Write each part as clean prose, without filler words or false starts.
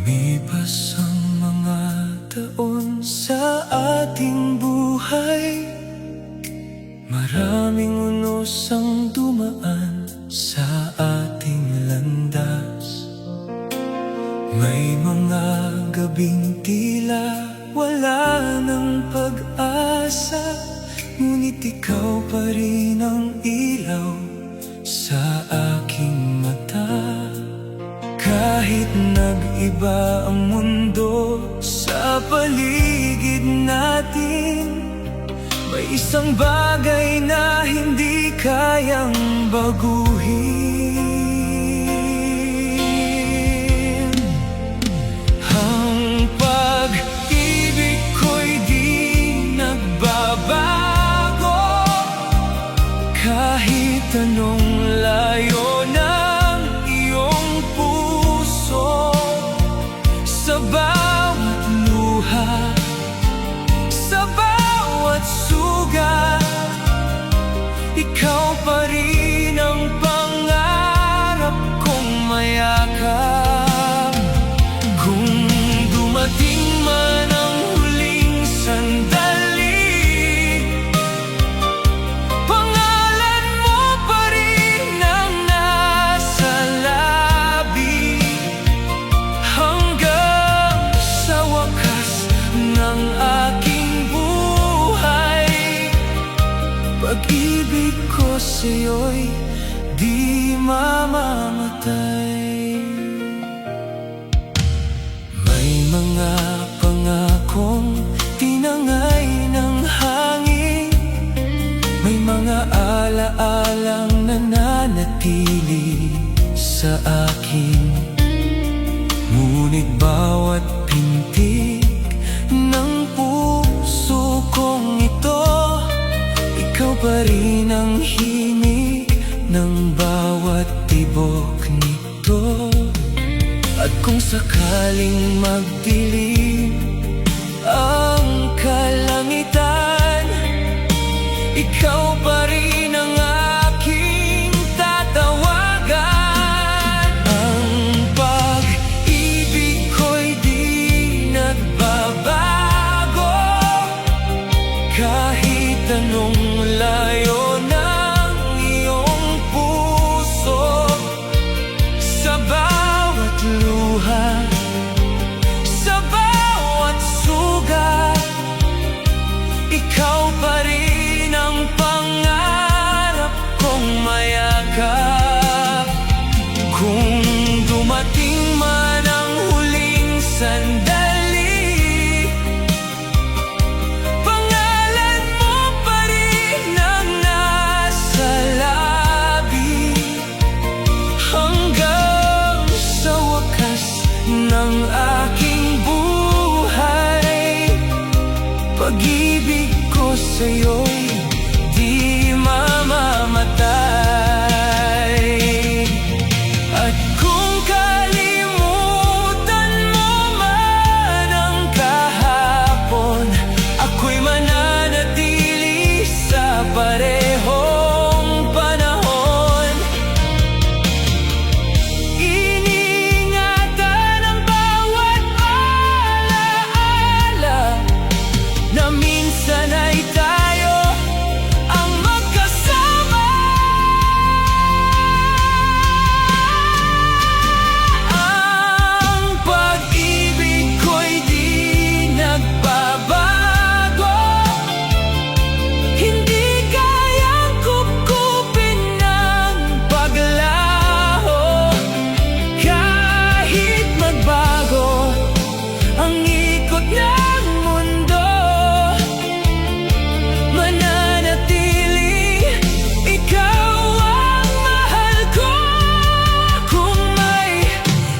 Lumipas ang mga taon sa ating buhay, maraming unos ang dumaan sa ating landas. May mga gabing tila wala ng pag-asa, ngunit ikaw pa rin ang ilaw sa aking mata. Kahit nag-iba ang mundo sa paligid natin, may isang bagay na hindi kayang baguhin. Ang pag-ibig ko'y di nagbabago, kahit anong layo ng iyong puso. Sa bawat luha, sa bawat sugat, ikaw pa rin ang pangarap kong mayakap. Kung dumating man ang huling sandali, pangalan mo pa rin ang nasa labi. Hanggang sa wakas ng aking buhay, pag-ibig ko sa'yo'y di mamamatay. May mga pangakong tinangay ng hangin, may mga alaalang nananatili sa akin. Ngunit bawat pintig ng puso kong ito, ikaw pa rin ang himig ng bawat tibok nito. At kung sakaling magdilim ang kalangitan, ikaw pa rin ang aking tatawagan. Ang pag-ibig ko'y di nagbabago, kahit anong layo ng iyong puso. Sa bawat luha, sa bawat sugat, ikaw pa rin ang pangarap kong mayakap. Kung dumating man ang huling sandali, pangalan mo pa rin ang nasa labi. Hanggang sa wakas ng aking buhay, pag-ibig ko sa'yo'y di mamamatay. At kung kalimutan mo man ang kahapon, ako'y mananatili sa parehong panahon. Iniingatan ang bawat alaala na minsan ay tayo ang magkasama. Ang pag-ibig ko'y di nagbabago, hindi kayang kupkupin ng paglaho. Kahit magbago ang ikot ng mundo, mananatili ikaw ang mahal ko. Kung may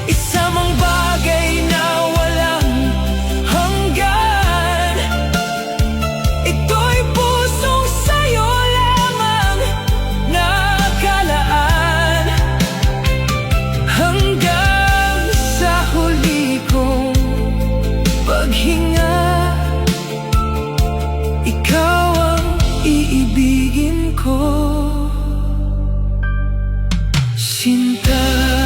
isa mang bagay na walang hanggan, ito'y pusong sa'yo lamang nakalaan. Hanggang sa huli kong paghinga, ikaw ang iibigin ko, Sinta.